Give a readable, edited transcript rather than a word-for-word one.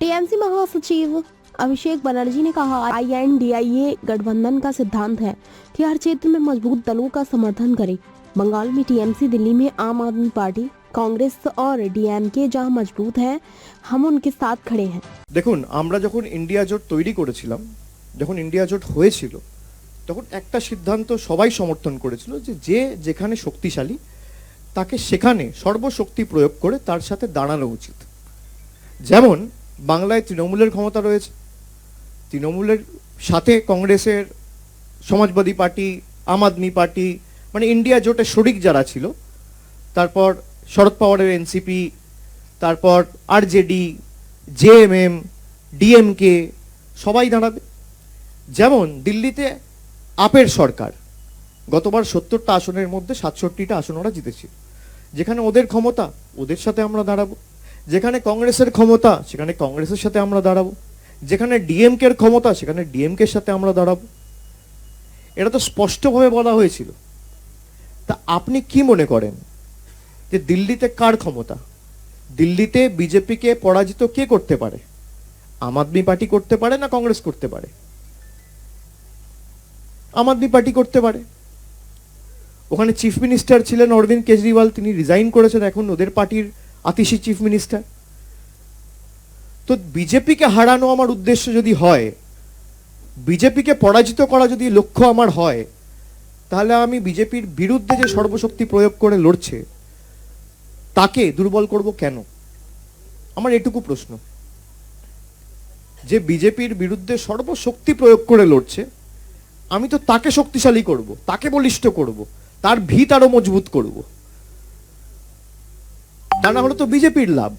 TMC महासचिव अभिषेक बनर्जी ने कहा, INDIA गठबंधन का सिद्धांत है कि हर क्षेत्र में मजबूत दलों का समर्थन करें। बंगाल में टीएमसी, दिल्ली में आम आदमी पार्टी, कांग्रेस और DMK जहां मजबूत है, हम उनके साथ खड़े हैं। দেখুন, আমরা যখন ইন্ডিয়া জোট তৈরি করেছিলাম, যখন ইন্ডিয়া জোট হয়েছিল, তখন একটা সিদ্ধান্ত সবাই সমর্থন করেছিল যে যেখানে শক্তিশালী তাকে সেখানে সর্বশক্তি প্রয়োগ করে তার সাথে দাঁড়ানো উচিত। যেমন বাংলায় তৃণমূলের ক্ষমতা রয়েছে, তৃণমূলের সাথে কংগ্রেসের, সমাজবাদী পার্টি, আম আদমি পার্টি, মানে ইন্ডিয়া জোটের শরিক যারা ছিল, তারপর শরদ পাওয়ারের NCP, তারপর RJD, JMM, DMK সবাই দাঁড়াবে। যেমন দিল্লিতে আপের সরকার গতবার 70টা আসনের মধ্যে 67টা আসন ওরা জিতেছিল। যেখানে ওদের ক্ষমতা, ওদের সাথে আমরা দাঁড়াবো। যেখানে কংগ্রেসের ক্ষমতা, সেখানে কংগ্রেসের সাথে আমরা দাঁড়াবো। যেখানে DMK-র ক্ষমতা, সেখানে DMK-র সাথে আমরা দাঁড়াবো। এটা তো স্পষ্টভাবে বলা হয়েছিল। তা আপনি কি মনে করেন যে দিল্লিতে কার ক্ষমতা? দিল্লিতে বিজেপিকে পরাজিত কে করতে পারে? আম আদমি পার্টি করতে পারে না কংগ্রেস করতে পারে? আম আদমি পার্টি করতে পারে। ওখানে চিফ মিনিস্টার ছিলেন অরবিন্দ কেজরিওয়াল, তিনি রিজাইন করেছেন, এখন ওদের পার্টির আতিশি চিফ মিনিস্টার। তো বিজেপিকে হারানো আমার উদ্দেশ্য যদি হয়, বিজেপিকে পরাজিত করা যদি লক্ষ্য আমার হয়, তাহলে আমি বিজেপির বিরুদ্ধে যে সর্বশক্তি প্রয়োগ করে লড়ছে তাকে দুর্বল করব কেন? আমার এটুকু প্রশ্ন। যে বিজেপির বিরুদ্ধে সর্বশক্তি প্রয়োগ করে লড়ছে, আমি তো তাকে শক্তিশালী করব, তাকে বলিষ্ঠ করব, তার ভিত আরো মজবুত করব। তা না হলে তো বিজেপির লাভ।